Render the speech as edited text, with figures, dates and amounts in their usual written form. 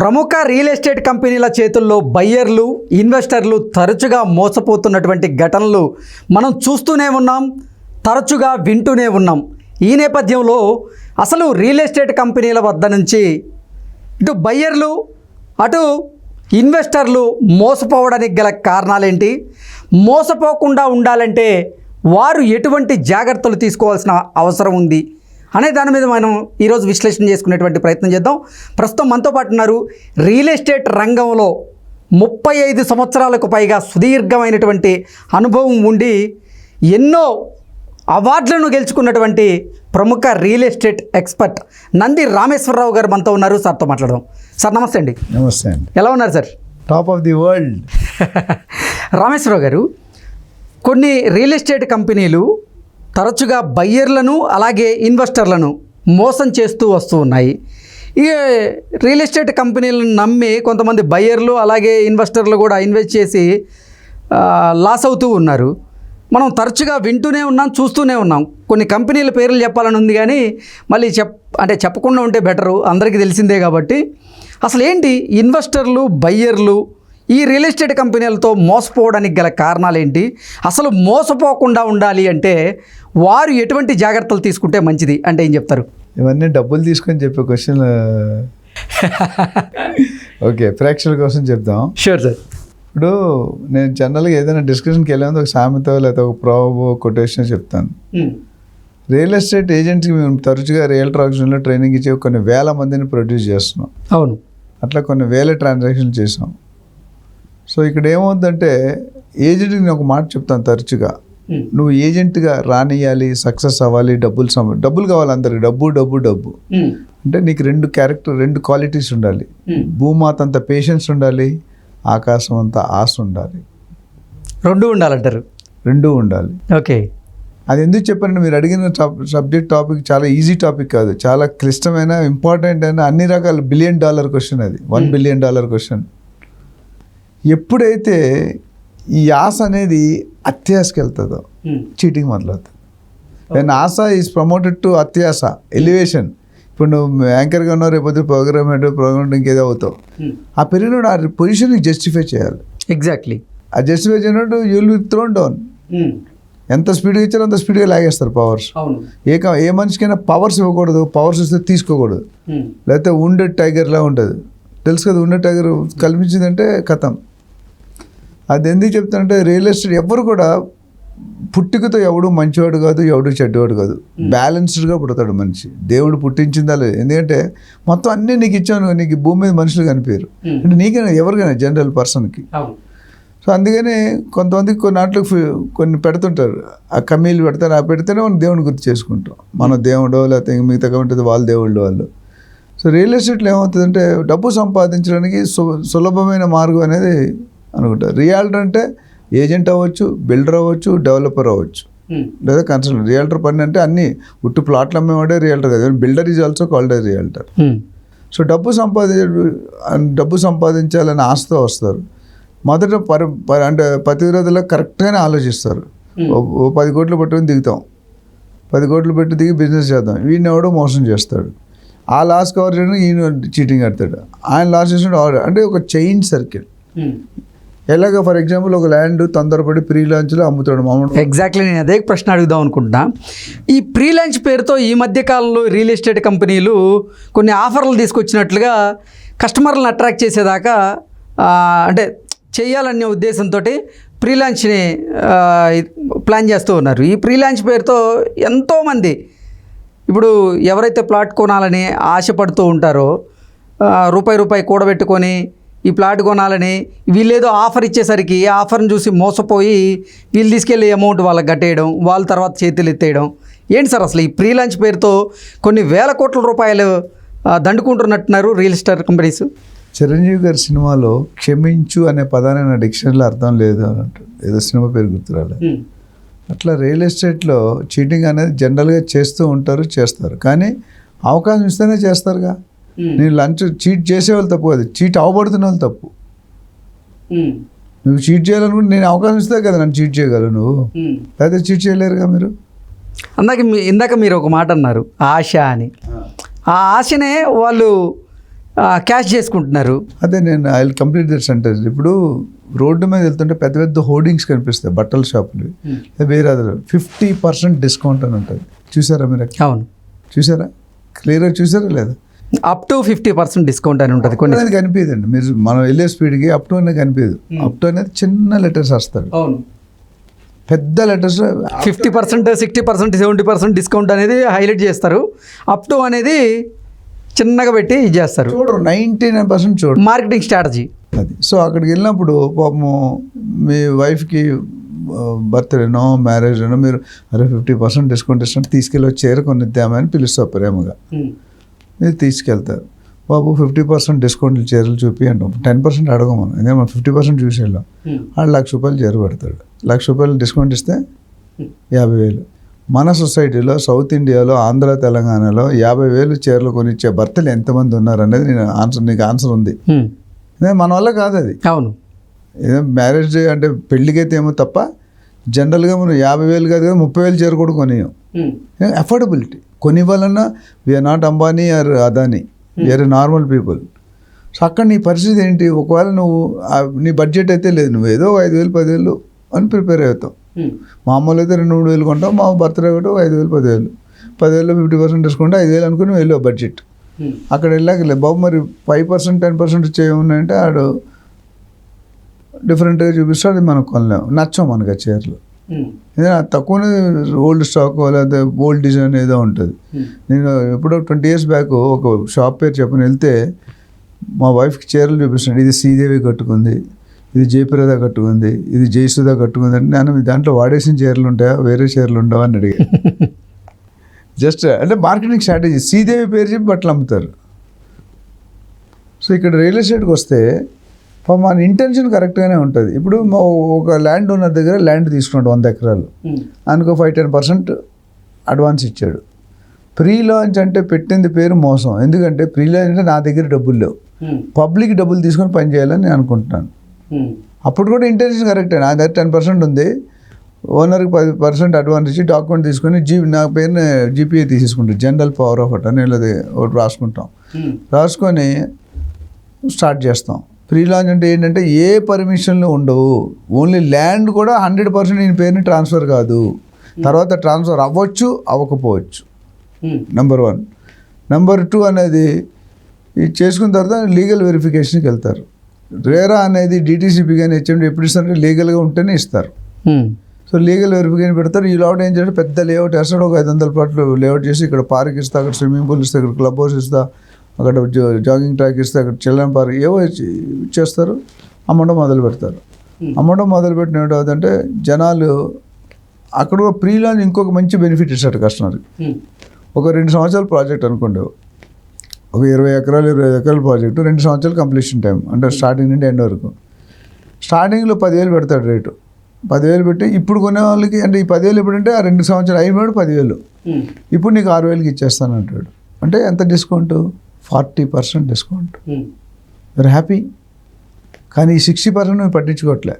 ప్రముఖ real estate కంపెనీల చేతుల్లో బయ్యర్లు ఇన్వెస్టర్లు తరచుగా మోసపోతున్నటువంటి ఘటనలు మనం చూస్తూనే ఉన్నాం, తరచుగా వింటూనే ఉన్నాం. ఈ నేపథ్యంలో అసలు రియల్ ఎస్టేట్ కంపెనీల వద్ద నుంచి ఇటు బయ్యర్లు అటు ఇన్వెస్టర్లు మోసపోవడానికి గల కారణాలేంటి, మోసపోకుండా ఉండాలంటే వారు ఎటువంటి జాగ్రత్తలు తీసుకోవాల్సిన అవసరం ఉంది అనే దాని మీద మనం ఈరోజు విశ్లేషణ చేసుకునేటువంటి ప్రయత్నం చేద్దాం. ప్రస్తుతం మనతో పాటు ఉన్నారు రియల్ ఎస్టేట్ రంగంలో 35 సంవత్సరాలకు పైగా సుదీర్ఘమైనటువంటి అనుభవం ఉండి ఎన్నో అవార్డులను గెలుచుకున్నటువంటి ప్రముఖ real estate expert Nandi Rameshwar Rao గారు మనతో ఉన్నారు. సార్తో మాట్లాడదాం. సార్ నమస్తే అండి. నమస్తే అండి. ఎలా ఉన్నారు sir? Top of the world. Rameshwar Rao గారు, కొన్ని రియల్ ఎస్టేట్ కంపెనీలు తరచుగా బయ్యర్లను అలాగే ఇన్వెస్టర్లను మోసం చేస్తూ వస్తూ ఉన్నాయి. ఈ రియల్ ఎస్టేట్ కంపెనీలను నమ్మి కొంతమంది బయ్యర్లు అలాగే ఇన్వెస్టర్లు కూడా ఇన్వెస్ట్ చేసి లాస్ అవుతూ ఉన్నారు. మనం తరచుగా వింటూనే ఉన్నాం, చూస్తూనే ఉన్నాం. కొన్ని కంపెనీల పేర్లు చెప్పాలని ఉంది కానీ మళ్ళీ చెప్పకుండా ఉంటే బెటరు, అందరికీ తెలిసిందే కాబట్టి. అసలు ఏంటి ఇన్వెస్టర్లు బయ్యర్లు ఈ రియల్ ఎస్టేట్ కంపెనీలతో మోసపోవడానికి గల కారణాలు ఏంటి? అసలు మోసపోకుండా ఉండాలి అంటే వారు ఎటువంటి జాగ్రత్తలు తీసుకుంటే మంచిది అంటే ఏం చెప్తారు? ఇవన్నీ డబ్బులు తీసుకొని చెప్పే క్వశ్చన్. ఓకే, ప్రేక్షకుల కోసం చెప్దాం. Sure sir. ఇప్పుడు నేను జనరల్గా ఏదైనా డిస్కషన్కి వెళ్ళేది ఒక సామెత లేకపోతే ఒక ప్రాబో కొటేషన్ చెప్తాను. రియల్ ఎస్టేట్ ఏజెంట్కి మేము తరచుగా రియల్టర్ ఆక్షన్లో ట్రైనింగ్ ఇచ్చే కొన్ని వేల మందిని ప్రొడ్యూస్ చేస్తున్నాం. అవును. అట్లా కొన్ని వేల ట్రాన్సాక్షన్లు చేసాం. సో ఇక్కడ ఏమవుతుందంటే ఏజెంట్కి నేను ఒక మాట చెప్తాను తరచుగా, నువ్వు ఏజెంట్గా రానియాలి, సక్సెస్ అవ్వాలి, డబ్బులు కావాలి అందరికి, డబ్బు డబ్బు డబ్బు అంటే నీకు రెండు క్వాలిటీస్ ఉండాలి. భూమాత అంత పేషెన్స్ ఉండాలి, ఆకాశం అంత ఆశ ఉండాలి. రెండు ఉండాలంటారు? రెండు ఉండాలి. ఓకే. అది ఎందుకు చెప్పానంటే మీరు అడిగిన సబ్జెక్ట్ టాపిక్ చాలా ఈజీ టాపిక్ కాదు, చాలా క్లిష్టమైన ఇంపార్టెంట్ అయిన అన్ని రకాల $1 బిలియన్ క్వశ్చన్. అది $1 బిలియన్ క్వశ్చన్. ఎప్పుడైతే ఈ ఆశ అనేది అత్యాశకి వెళ్తుందో చీటింగ్ మొదలవుతుంది. దెన్ ఆశ ఈజ్ ప్రమోటెడ్ టు అత్యాశ, ఎలివేషన్. ఇప్పుడు నువ్వు యాంకర్గా ఉన్నావు, రేపు ప్రోగ్రామ్ ఇంకేదో అవుతావు. ఆ పెరిగినప్పుడు ఆ పొజిషన్కి జస్టిఫై చేయాలి. ఎగ్జాక్ట్లీ. ఆ జస్టిఫై చేయనట్టు you will be thrown down. ఎంత స్పీడ్గా ఇచ్చారో అంత స్పీడ్గా లాగేస్తారు పవర్స్. ఏ మనిషికైనా పవర్స్ ఇవ్వకూడదు, పవర్స్ ఇస్తే తీసుకోకూడదు. లేకపోతే ఉండే టైగర్లా ఉంటుంది, తెలుసు కదా. ఉండే టైగర్ కల్పించిందంటే కథం. అది ఎందుకు చెప్తానంటే రియల్ ఎస్టేట్ ఎవరు కూడా పుట్టుకతో ఎవడు మంచివాడు కాదు, ఎవడు చెడ్డవాడు కాదు. బ్యాలెన్స్డ్గా పుడతాడు మనిషి. దేవుడు పుట్టించిందా లేదు. ఎందుకంటే మొత్తం అన్నీ నీకు ఇచ్చాను, నీకు భూమి మీద మనుషులు కనిపించరు. అంటే నీకైనా ఎవరికైనా జనరల్ పర్సన్కి. సో అందుకని కొంతమందికి కొన్ని ఆటలకు కొన్ని పెడుతుంటారు, ఆ కమ్మీలు పెడతారు. ఆ పెడితేనే మనం దేవుడిని గుర్తు చేసుకుంటాం. మన దేవుడో లేకపోతే మిగతా ఉంటుంది వాళ్ళ దేవుళ్ళు వాళ్ళు. సో రియల్ ఎస్టేట్లో ఏమవుతుందంటే డబ్బు సంపాదించడానికి సులభమైన మార్గం అనేది అనుకుంటారు. రియాల్టర్ అంటే ఏజెంట్ అవ్వచ్చు, బిల్డర్ అవ్వచ్చు, డెవలపర్ అవ్వచ్చు, లేదా కన్సల్టెంట్. రియాల్టర్ పని అంటే అన్ని ఉట్టు ప్లాట్లు అమ్మేవాడే రియాల్టర్ కదా. Builder is also called a realtor. So డబ్బు సంపాదించాలని ఆశతో వస్తారు. మొదట అంటే పతివిరోధులో కరెక్ట్గానే ఆలోచిస్తారు. 10 కోట్లు పట్టుకొని దిగుతాం, 10 కోట్లు పెట్టి దిగి బిజినెస్ చేద్దాం. వీడిని ఎవడో మోసం చేస్తాడు, ఆ లాస్ కవర్ చేయడానికి ఈయన చీటింగ్ ఆడతాడు, ఆయన లాస్ చేసినట్టు అంటే ఒక చైన్ సర్కిల్. ఎలాగ ఫర్ ఎగ్జాంపుల్ ఒక ల్యాండ్ తొందరపడి ప్రీ లాంచ్లో అమ్ముతాడు మామూలు. ఎగ్జాక్ట్లీ, నేను అదే ప్రశ్న అడుగుదాం అనుకుంటున్నా. ఈ ప్రీ లాంచ్ పేరుతో ఈ మధ్య కాలంలో రియల్ ఎస్టేట్ కంపెనీలు కొన్ని ఆఫర్లు తీసుకొచ్చినట్లుగా కస్టమర్లను అట్రాక్ట్ చేసేదాకా అంటే చేయాలనే ఉద్దేశంతో ప్రీ లాంచ్ని ప్లాన్ చేస్తూ ఉన్నారు. ఈ ప్రీ లాంచ్ పేరుతో ఎంతోమంది ఇప్పుడు ఎవరైతే ప్లాట్ కొనాలని ఆశపడుతూ ఉంటారో రూపాయి కూడబెట్టుకొని ఈ ప్లాట్ కొనాలని వీళ్ళేదో ఆఫర్ ఇచ్చేసరికి ఆ ఆఫర్ని చూసి మోసపోయి వీళ్ళు తీసుకెళ్ళి అమౌంట్ వాళ్ళకి కట్టేయడం, వాళ్ళ తర్వాత చేతులు ఎత్తేయడం. ఏంటి సార్ అసలు ఈ ప్రీ లాంచ్ పేరుతో కొన్ని వేల కోట్ల రూపాయలు దండుకుంటున్నట్టున్నారు రియల్ ఎస్టేట్ కంపెనీస్? చిరంజీవి గారి సినిమాలో క్షమించు అనే పదాన్ని నా డిక్షనరీలో అర్థం లేదు అని అంటారు, ఏదో సినిమా పేరు గుర్తురాలేదు. అట్లా రియల్ ఎస్టేట్లో చీటింగ్ అనేది జనరల్గా చేస్తూ ఉంటారు, చేస్తారు. కానీ అవకాశం ఇస్తేనే చేస్తారుగా. నేను లంచ్ చీట్ చేసేవాళ్ళు తప్పు కాదు, చీట్ అవ్వబడుతున్న వాళ్ళు తప్పు. నువ్వు చీట్ చేయాలనుకుంటే నేను అవకాశం ఇస్తే కదా నన్ను చీట్ చేయగలవు, నువ్వు లేకపోతే చీట్ చేయలేరుగా మీరు. ఇందాక మీరు ఒక మాట అన్నారు ఆశ అని. ఆ ఆశనే వాళ్ళు క్యాష్ చేసుకుంటున్నారు. అదే నేను I will complete that sentence. ఇప్పుడు రోడ్డు మీద వెళ్తుంటే పెద్ద పెద్ద హోర్డింగ్స్ కనిపిస్తాయి బట్టల షాపులు, వేరే 50% డిస్కౌంట్ అని ఉంటుంది. చూసారా మీరు? అవును, చూసారా? క్లియర్గా చూసారా లేదా? అప్ టు 50% డిస్కౌంట్ అని ఉంటుంది. కొన్ని అనేది కనిపించదండి, మీరు మనం వెళ్ళే స్పీడ్కి అప్ టు అనేది కనిపించదు. అప్ టు అనేది చిన్న లెటర్స్ వస్తాడు, అవును, పెద్ద లెటర్స్ 50%, 60%, 70% డిస్కౌంట్ అనేది హైలైట్ చేస్తారు. అప్ టు అనేది చిన్నగా పెట్టి ఇది చేస్తారు. చూడరు, 99% చూడరు. మార్కెటింగ్ స్ట్రాటజీ అది. సో అక్కడికి వెళ్ళినప్పుడు పాపము మీ వైఫ్కి బర్త్డేనో మ్యారేజ్నో మీరు అరే 50% డిస్కౌంట్ ఇస్తున్నట్టు తీసుకెళ్ళి చీర కొనిద్దామని పిలుస్తారు ప్రేమగా. మీరు తీసుకెళ్తారు, బాబు 50% డిస్కౌంట్ చీరలు చూపి అంటాం. 10% అడగమను, ఎందుకంటే మనం 50% చూసి వెళ్ళాం. వాడు ₹1,00,000 చీర పెడతాడు. ₹1,00,000 డిస్కౌంట్ ఇస్తే 50,000. మన సొసైటీలో సౌత్ ఇండియాలో ఆంధ్ర తెలంగాణలో 50,000 చీరలు కొనిచ్చే భర్తలు ఎంతమంది ఉన్నారు అనేది నీకు ఆన్సర్ ఉంది. మన వల్ల కాదు అది. అవును, ఏదో మ్యారేజ్ అంటే పెళ్ళికైతే ఏమో తప్ప జనరల్గా మనం 50,000 కాదు కదా 30,000 చీర కూడా కొనియం. అఫోర్డబిలిటీ కొనివ్వాలన్నా we are not Ambani or Adani, we are normal people. So అక్కడ నీ పరిస్థితి ఏంటి? ఒకవేళ నువ్వు నీ బడ్జెట్ అయితే లేదు, నువ్వు ఏదో 5,000 10,000 అని ప్రిపేర్ అవుతావు. మామూలు అయితే 2-3 కొంటావు, మా బర్త్డే ఒకటి 5,000 10,000, 10,000 50% డిస్కౌంట్ 5,000 అనుకుని వెళ్ళావు బడ్జెట్. అక్కడ వెళ్ళాక బాబు మరి 5% 10% చేయమన్నాయంటే ఆడు డిఫరెంట్గా చూపిస్తాడు, అది మనకు కొనలేము, నచ్చం మనకు ఆ చీరలు. ఏదైనా తక్కువనే ఓల్డ్ స్టాక్ లేకపోతే ఓల్డ్ డిజైన్ ఏదో ఉంటుంది. నేను ఎప్పుడో 20 years బ్యాక్ ఒక షాప్ పేరు చెప్పని వెళ్తే మా వైఫ్కి చీరలు చూపిస్తున్నాడు. ఇది శ్రీదేవి కట్టుకుంది, ఇది జయప్రద కట్టుకుంది, ఇది జయసుధ కట్టుకుంది అంటే నేను దాంట్లో వాడేసిన చీరలు ఉంటాయా, వేరే చీరలు ఉండవా అని అడిగా. జస్ట్ అంటే మార్కెటింగ్ స్ట్రాటజీ. శ్రీదేవి పేరు చెప్పి బట్టలు అమ్ముతారు. సో ఇక్కడ రియల్ ఎస్టేట్కి వస్తే మన ఇంటెన్షన్ కరెక్ట్గానే ఉంటుంది. ఇప్పుడు ఒక ల్యాండ్ ఓనర్ దగ్గర ల్యాండ్ తీసుకున్నాడు 100 ఎకరాలు అనుకో, 5-10% అడ్వాన్స్ ఇచ్చాడు. ప్రీ లాంచ్ అంటే పెట్టింది పేరు మోసం. ఎందుకంటే ప్రీ లాంచ్ అంటే నా దగ్గర డబ్బులు లేవు, పబ్లిక్ డబ్బులు తీసుకొని పని చేయాలని నేను అనుకుంటున్నాను. అప్పుడు కూడా ఇంటెన్షన్ కరెక్టే. నా దగ్గర 10% ఉంది, ఓనర్కి 10% అడ్వాన్స్ ఇచ్చి డాక్యుమెంట్ తీసుకొని నా పేరుని జీపీఏ తీసేసుకుంటాం, జనరల్ పవర్ ఆఫ్ అటర్నీ అనేది ఒకటి రాసుకుంటాం. రాసుకొని స్టార్ట్ చేస్తాం. ప్రీ లాంచ్ అంటే ఏంటంటే ఏ పర్మిషన్లు ఉండవు, ఓన్లీ ల్యాండ్ కూడా 100% నేను పేరుని ట్రాన్స్ఫర్ కాదు, తర్వాత ట్రాన్స్ఫర్ అవ్వచ్చు అవ్వకపోవచ్చు. నెంబర్ 1. నెంబర్ 2 అనేది ఇది చేసుకున్న తర్వాత లీగల్ వెరిఫికేషన్కి వెళ్తారు. రేరా అనేది డిటీసీపీ కానీ హెచ్ఎండి ఎప్పుడు ఇస్తారంటే లీగల్గా ఉంటేనే ఇస్తారు. సో లీగల్ వెరిఫికేషన్ పెడతారు. ఈ లేఅవుట్ ఏం చేయాలి, పెద్ద లేఅవుట్ వేస్తాడు, ఒక 500 ప్లాట్లు లేఅవుట్ చేసి ఇక్కడ పార్క్ ఇస్తా, అక్కడ స్విమ్మింగ్ పూల్ ఇస్తా, ఇక్కడ క్లబ్ హౌస్ ఇస్తా, అక్కడ జాగింగ్ ట్రాక్ ఇస్తే, అక్కడ చిల్డ్రన్ పార్క్ ఏవో ఇచ్చేస్తారు. అమ్మడం మొదలు పెడతారు. అమ్మడం మొదలుపెట్టిన ఏంటంటే జనాలు అక్కడ ప్రీ లాంచ్ ఇంకొక మంచి బెనిఫిట్ ఇస్తాడు కస్టమర్కి. ఒక 2 సంవత్సరాల ప్రాజెక్ట్ అనుకోండి, ఒక 20 ఎకరాలు 25 ఎకరాల ప్రాజెక్టు 2 సంవత్సరాలు కంప్లీషన్ టైం అంటే స్టార్టింగ్ నుండి ఎండ్ వరకు. స్టార్టింగ్లో 10,000 పెడతాడు రేటు, 10,000 పెట్టి ఇప్పుడు కొనే వాళ్ళకి అంటే ఈ 10,000 ఎప్పుడంటే ఆ 2 సంవత్సరాలు అయిపోయాడు 10,000, ఇప్పుడు నీకు 6,000కి ఇచ్చేస్తాను అంటాడు. అంటే ఎంత డిస్కౌంట్? 40% డిస్కౌంట్. మీరు హ్యాపీ. కానీ ఈ 60% నువ్వు పట్టించుకోవట్లే.